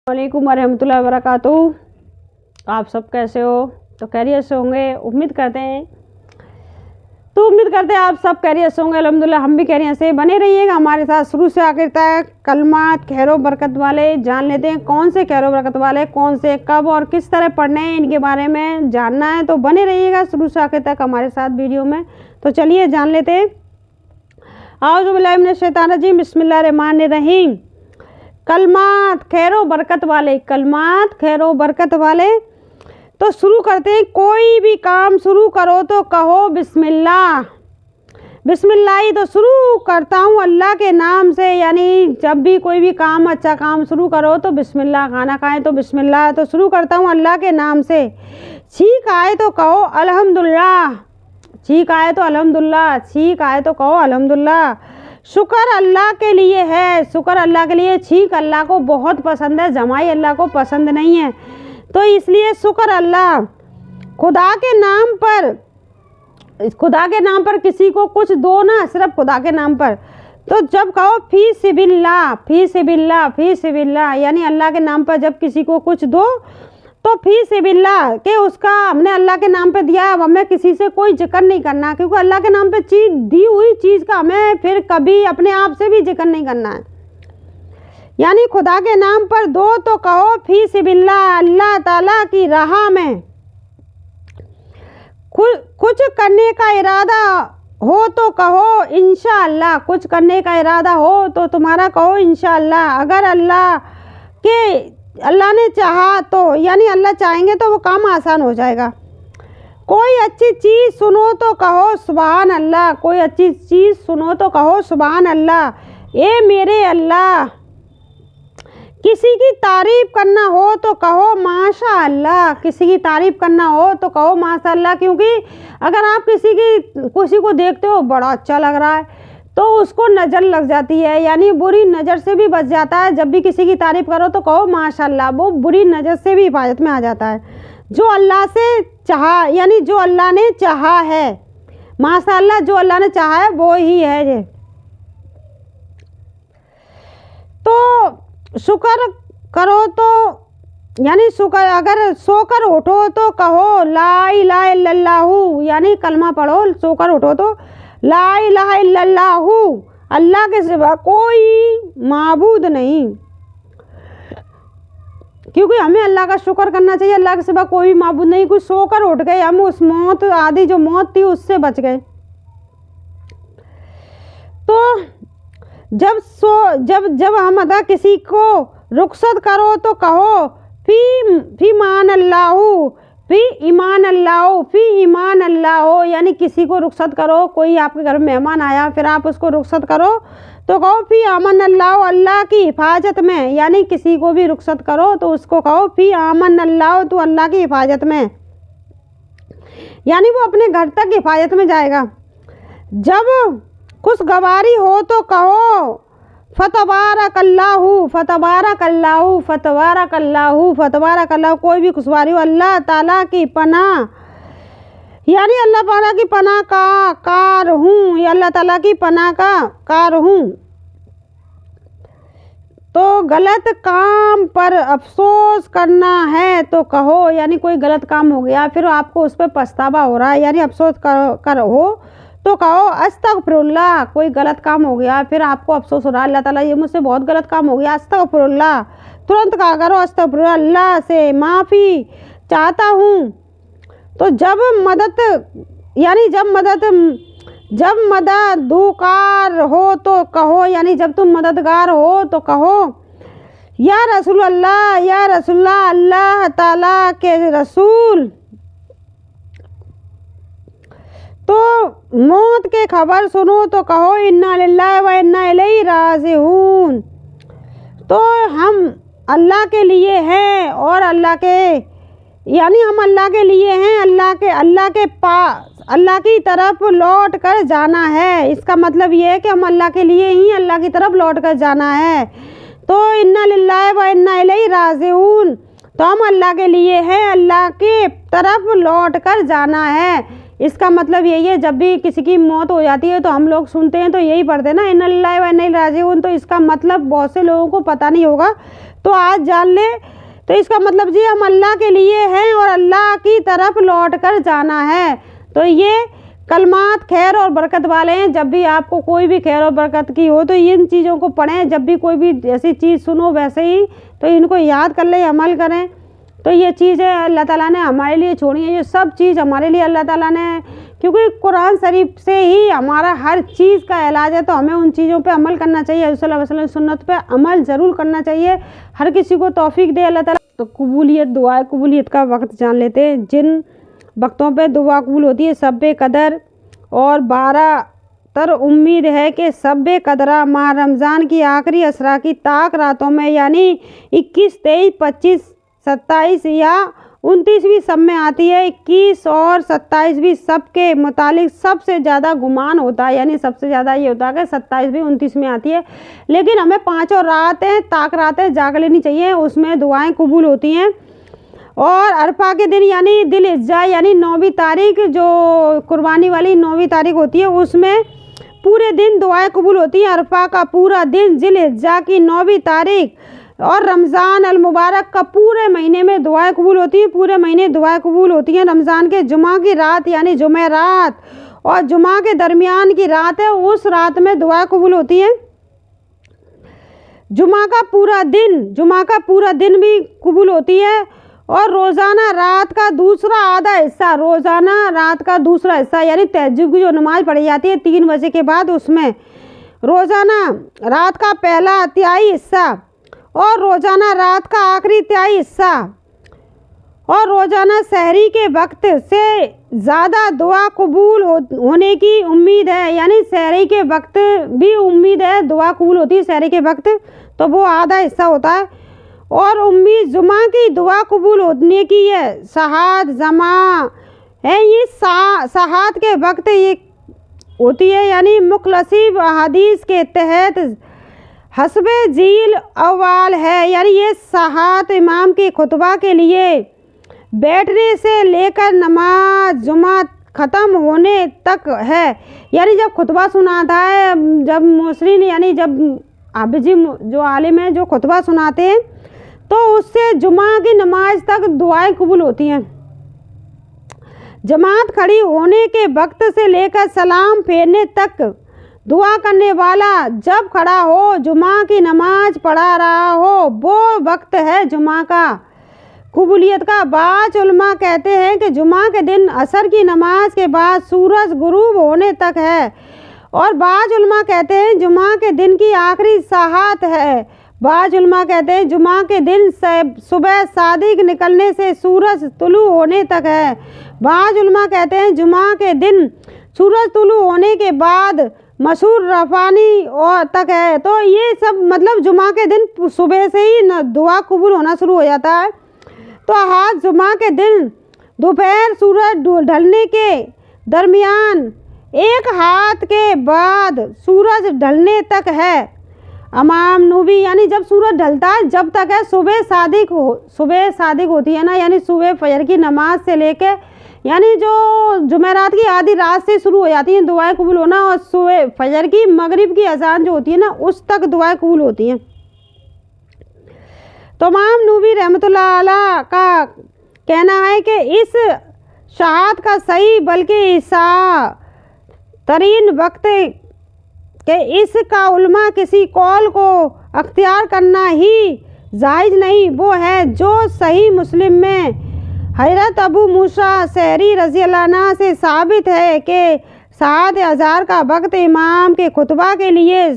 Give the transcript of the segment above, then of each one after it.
वालेकुम वरहमतुल्लाहि वबरकातुहू। आप सब कैसे हो? तो खैरियत से होंगे, उम्मीद करते हैं आप सब खैरियत से होंगे। अल्हम्दुलिल्लाह हम भी खैरियत से। बने रहिएगा हमारे साथ शुरू से आखिर तक। कलमात खैरो बरकत वाले जान लेते हैं कौन से खैरो बरकत वाले, कौन से, कब और किस तरह पढ़ने हैं, इनके बारे में जानना है। तो बने रहिएगा शुरू से आखिर तक हमारे साथ वीडियो में। तो चलिए जान लेते हैं। औज़ु बिल्लाहि मिनश शैतानिर रजीम, बिस्मिल्लाहिर्रहमानिर्रहीम। कलमात खैरो बरकत वाले, कलमात खैरो बरकत वाले। तो शुरू करते हैं। कोई भी काम शुरू करो तो कहो बिस्मिल्लाह। बिस्मिल्लाह ही तो शुरू करता हूँ अल्लाह के नाम से। यानी जब भी कोई भी काम, अच्छा काम शुरू करो तो बिस्मिल्लाह, खाना खाएं तो बिस्मिल्लाह, तो शुरू करता हूँ अल्लाह के नाम से। छींक आए तो कहो अल्हम्दुलिल्लाह, छींक आए तो अल्हम्दुलिल्लाह, छींक आए तो कहो अल्हम्दुलिल्लाह। शुक्र अल्लाह के लिए है, शुक्र अल्लाह के लिए। छींक अल्लाह को बहुत पसंद है, जमाई अल्लाह को पसंद नहीं है, तो इसलिए शुक्र अल्लाह। खुदा के नाम पर किसी को कुछ दो ना, सिर्फ खुदा के नाम पर। तो जब कहो फी सिबिल्लाह, फी सिबिल्लाह, फी सिबिल्लाह, यानी अल्लाह के नाम पर जब किसी को कुछ दो तो फी सिबिल्लाह के उसका हमने अल्लाह के नाम पे दिया। अब हमें किसी से कोई जिक्र नहीं करना, क्योंकि अल्लाह के नाम पे चीज़ दी हुई चीज़ का हमें फिर कभी अपने आप से भी जिक्र नहीं करना है। यानी खुदा के नाम पर दो तो कहो फी सिबिल्लाह, अल्लाह ताला की राह में। कुछ करने का इरादा हो तो कहो इंशाअल्लाह, कुछ करने का इरादा हो तो तुम्हारा कहो इंशाअल्लाह। अगर अल्लाह ने चाहा तो, यानी अल्लाह चाहेंगे तो वो काम आसान हो जाएगा। कोई अच्छी चीज़ सुनो तो कहो सुभान अल्लाह, कोई अच्छी चीज़ सुनो तो कहो सुभान अल्लाह। ए मेरे अल्लाह। किसी की तारीफ़ करना हो तो कहो माशा अल्लाह, किसी की तारीफ़ करना हो तो कहो माशा अल्लाह। क्योंकि अगर आप किसी को देखते हो बड़ा अच्छा लग रहा है तो उसको नज़र लग जाती है, यानी बुरी नज़र से भी बच जाता है। जब भी किसी की तारीफ़ करो तो कहो माशाअल्लाह, वो बुरी नज़र से भी हिफाजत में आ जाता है। जो अल्लाह से चाहा, यानी जो अल्लाह ने चाहा है, माशाअल्लाह, जो अल्लाह ने चाहा है वो ही है ये। तो शुक्र करो तो, यानी शुक्र, अगर सोकर उठो तो कहो ला इलाहा इल्लल्लाहु, यानी कलमा पढ़ो, सोकर उठो तो ला इलाहा इल्लल्लाहु, अल्लाह के सिवा कोई माबूद नहीं। क्योंकि हमें अल्लाह का शुक्र करना चाहिए, अल्लाह के सिवा कोई माबूद नहीं। कुछ सोकर उठ गए हम, उस मौत आदि जो मौत थी उससे बच गए। तो जब हम अदा किसी को रुखसत करो तो कहो फी ईमान अल्लाहु, फी ईमान अल्लाह, फी ईमान अल्लाह। यानी किसी को रुखसत करो, कोई आपके घर में मेहमान आया, फिर आप उसको रुखसत करो तो कहो फी आमन अल्लाह, अल्लाह की हिफाजत में। यानी किसी को भी रुखसत करो तो उसको कहो फी आमन अल्लाह, तो अल्लाह की हिफाजत में, यानी वो अपने घर तक हिफाजत में जाएगा। जब खुशगवारी हो तो कहो फतबारकल्लाहु, फतबारकल्लाहु, फतबारकल्लाहु, फतबारकल्लाहु। कोई भी खुशगवारी हो, अल्लाह ताला की पनाह, यानी अल्लाह ताला की पनाह का कार हूँ, या अल्लाह ताला की पनाह का कार हूँ। तो गलत काम पर अफसोस करना है तो कहो, यानी कोई गलत काम हो गया फिर आपको उस पर पछतावा हो रहा है, यानी अफसोस हो तो कहो अस्तगफिरुल्लाह। कोई गलत काम हो गया फिर आपको अफसोस हो रहा है, अल्लाह ताला ये मुझसे बहुत गलत काम हो गया, अस्तगफिरुल्लाह। तुरंत कहा करो अस्तगफिरुल्लाह, अल्लाह से माफ़ी चाहता हूँ। तो जब मददगार हो तो कहो, यानी जब तुम मददगार हो तो कहो या रसूल अल्लाह, या रसूल अल्लाह ताला के रसूल। तो मौत के खबर सुनो तो कहो इन्ना लिल्लाहि व इन्ना इलैहि राजिऊन। तो हम अल्लाह के लिए हैं और अल्लाह के, यानी हम अल्लाह के लिए हैं, अल्लाह के पास, अल्लाह की तरफ लौट कर जाना है। इसका मतलब ये है कि हम अल्लाह के लिए ही अल्लाह की तरफ लौट कर जाना है। तो इन्ना लिल्लाहि व इन्ना इलैहि राजिऊन, तो हम अल्लाह के लिए हैं, अल्लाह की तरफ लौट कर जाना है। इसका मतलब यही है, जब भी किसी की मौत हो जाती है तो हम लोग सुनते हैं तो यही पढ़ते हैं ना, इन्ना लिल्लाहि व इन्ना इलैहि राजिऊन। तो इसका मतलब बहुत से लोगों को पता नहीं होगा, तो आज जान ले। तो इसका मतलब जी हम अल्लाह के लिए हैं और अल्लाह की तरफ लौट कर जाना है। तो ये कलमात खैर और बरकत वाले हैं। जब भी आपको कोई भी खैर और बरकत की हो तो इन चीज़ों को पढ़ें। जब भी कोई भी ऐसी चीज़ सुनो वैसे ही तो इनको याद कर लें, अमल करें। तो ये चीज़ें अल्लाह ताला ने हमारे लिए छोड़ी है, ये सब चीज़ हमारे लिए अल्लाह ताला ने, क्योंकि कुरान शरीफ से ही हमारा हर चीज़ का इलाज है। तो हमें उन चीज़ों पे अमल करना चाहिए, हज़रत सल्लल्लाहु अलैहि वसल्लम सुन्नत पे अमल ज़रूर करना चाहिए। हर किसी को तौफीक दे अल्लाह ताला। तो कबूलियत, दुआ कबूलियत का वक्त जान लेते हैं। जिन वक्तों पे दुआ कबूल होती है सब कदर और 12 तर उम्मीद है कि सब कदरा माह रमज़ान की आखिरी असरा की ताक रातों में यानी 21, 23, 25, 27 या 29वीं सब में आती है। 21 और 27वीं सब के मुतालिक सबसे ज़्यादा गुमान होता है, यानी सबसे ज़्यादा ये होता है कि 27वीं 29 में आती है। लेकिन हमें 5 और रातें ताक रातें जाग लेनी चाहिए, उसमें दुआएं कबूल होती हैं। और अरफा के दिन यानी दिल इज्जा यानी 9वीं तारीख, जो कुर्बानी वाली 9वीं तारीख होती है, उसमें पूरे दिन दुआएं कबूल होती हैं। अरफा का पूरा दिन, दिल इज्जा की 9वीं तारीख और रमज़ान अल मुबारक का पूरे महीने में दुआएं कबूल होती हैं। पूरे महीने दुआएं कबूल होती हैं। रमज़ान के जुमा की रात यानी जुमे रात और जुमा के दरमियान की रात है, उस रात में दुआएं कबूल होती हैं। जुमा का पूरा दिन भी कबूल होती है। और रोज़ाना रात का दूसरा आधा हिस्सा, रोज़ाना रात का दूसरा हिस्सा यानी तहज्जुद की जो नमाज़ पढ़ी जाती है 3 बजे के बाद, उसमें रोज़ाना रात का पहला तिहाई हिस्सा और रोज़ाना रात का आखिरी तिहाई हिस्सा और रोज़ाना सहरी के वक्त से ज़्यादा दुआ कबूल होने की उम्मीद है। यानी सहरी के वक्त भी उम्मीद है दुआ कबूल होती है। सहरी के वक्त तो वो आधा हिस्सा होता है। और उम्मीद जुमा की दुआ कबूल होने की है। सहाद जमा है, ये सहाद के वक्त ये होती है, यानी मुखलसिब हदीस के तहत हस्बे झील अवाल है। यानी ये सहाद इमाम के खुतबा के लिए बैठने से लेकर नमाज जुमा ख़त्म होने तक है। यानी जब खुतबा सुनाता है, जब मुसरिन यानी जब हाफिज़ जो आलिम है जो खुतबा सुनाते हैं, तो उससे जुमा की नमाज तक दुआएं कबूल होती हैं। जमात खड़ी होने के वक्त से लेकर सलाम फेरने तक दुआ करने वाला जब खड़ा हो, जुमा की नमाज पढ़ा रहा हो, वो वक्त है जुमा का कबूलियत का। बाज़ उलमा कहते हैं कि जुमा के दिन असर की नमाज के बाद सूरज गुरूब होने तक है। और बाज़ उलमा कहते हैं जुमा के दिन की आखिरी साहत है। बाज़ उलमा कहते हैं जुमा के दिन सुबह सादिक निकलने से सूरज तुलू होने तक है। बाज़ उलमा कहते हैं जुमा के दिन सूरज तुलू होने के बाद मशहूर रफ़ानी और तक है। तो ये सब मतलब जुमा के दिन सुबह से ही दुआ कबूल होना शुरू हो जाता है। तो हाथ जुमा के दिन दोपहर सूरज ढलने के दरमियान, एक हाथ के बाद सूरज ढलने तक है। अमाम नूबी यानी जब सूरज ढलता है जब तक है। सुबह सादिक होती है ना, यानी सुबह फजर की नमाज से लेके, यानी जो जुमेरात की आधी रात से शुरू हो जाती हैं दुआएं कबूल होना, और सुबह फजर की मगरिब की अजान जो होती है ना उस तक दुआएं कबूल होती हैं। तो इमाम नूबी रहमतुल्लाह अलैह का कहना है कि इस शहादत का सही बल्कि ईसा तरीन वक्त कि इसका उलमा किसी कौल को अख्तियार करना ही जायज़ नहीं, वो है जो सही मुस्लिम में हज़रत अबू मूसा सहरी रज़ी अल्लाह अन्हु से साबित है कि सात हज़ार का वक्त इमाम के खुतबा के लिए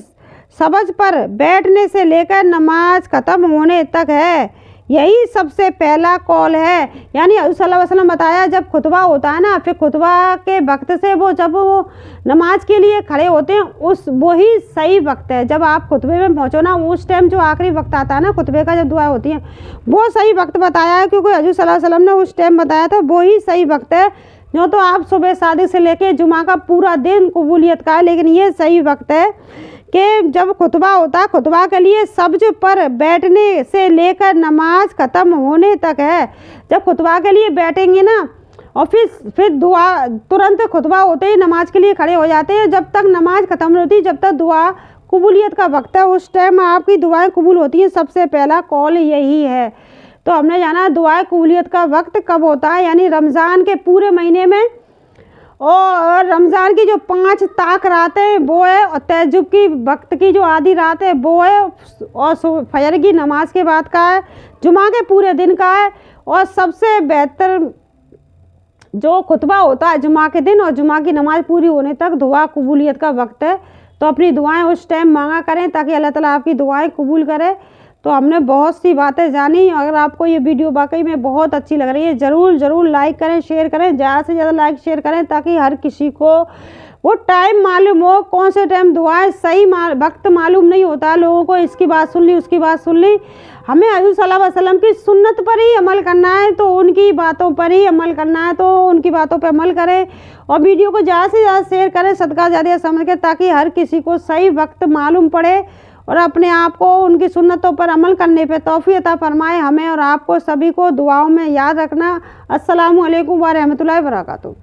सब्ज़ पर बैठने से लेकर नमाज ख़त्म होने तक है। यही सबसे पहला कौल है। यानी सल्लल्लाहु अलैहि वसल्लम बताया जब खुतबा होता है ना, फिर खुतबा के वक्त से जब वो नमाज के लिए खड़े होते हैं वही सही वक्त है। जब आप खुतबे में पहुँचो ना, उस टाइम जो आखिरी वक्त आता है ना खुतबे का, जब दुआ होती है वो सही वक्त बताया है, क्योंकि हज़रत सल्लल्लाहु अलैहि वसल्लम ने उस टाइम बताया था वही सही वक्त है। जो तो आप सुबह सादिक से लेके जुमा का पूरा दिन कबूलियत का है, लेकिन ये सही वक्त है कि जब खुतबा होता है खुतबा के लिए सब्ज़ पर बैठने से लेकर नमाज ख़त्म होने तक है। जब खुतबा के लिए बैठेंगे ना और फिर दुआ तुरंत खुतबा होते ही नमाज के लिए खड़े हो जाते हैं, जब तक नमाज ख़त्म नहीं होती जब तक दुआ कबूलियत का वक्त है, उस टाइम आपकी दुआएं कबूल होती हैं। सबसे पहला कॉल यही है। तो हमने जाना दुआएं कबूलियत का वक्त कब होता है, यानी रमज़ान के पूरे महीने में, और रमज़ान की जो 5 ताक रातें हैं वो है, और तहज्जुद की वक्त की जो आधी रात है वो है, और फजर की नमाज के बाद का है, जुमा के पूरे दिन का है, और सबसे बेहतर जो खुतबा होता है जुमा के दिन और जुमा की नमाज पूरी होने तक दुआ कबूलियत का वक्त है। तो अपनी दुआएं उस टाइम मांगा करें ताकि अल्लाह ताला आपकी दुआएं कबूल करे। तो हमने बहुत सी बातें जानी। अगर आपको ये वीडियो वाकई में बहुत अच्छी लग रही है, ज़रूर लाइक करें, शेयर करें, ज़्यादा से ज़्यादा लाइक शेयर करें ताकि हर किसी को वो टाइम मालूम हो, कौन से टाइम दुआएं सही वक्त मालूम नहीं होता लोगों को, इसकी बात सुन ली उसकी बात सुन ली। हमें हज़रत सल्लल्लाहु अलैहि वसल्लम की सुन्नत पर ही अमल करना है, तो उनकी बातों पर ही अमल करना है, तो उनकी बातों पर अमल करें और वीडियो को ज़्यादा से ज़्यादा शेयर करें सदका जारिया समझ के, ताकि हर किसी को सही वक्त मालूम पड़े और अपने आप को उनकी सुन्नतों पर अमल करने पे तौफीक अता फरमाए। हमें और आपको सभी को दुआओं में याद रखना। अस्सलामु अलैकुम व रहमतुल्लाहि व बरकातुहू।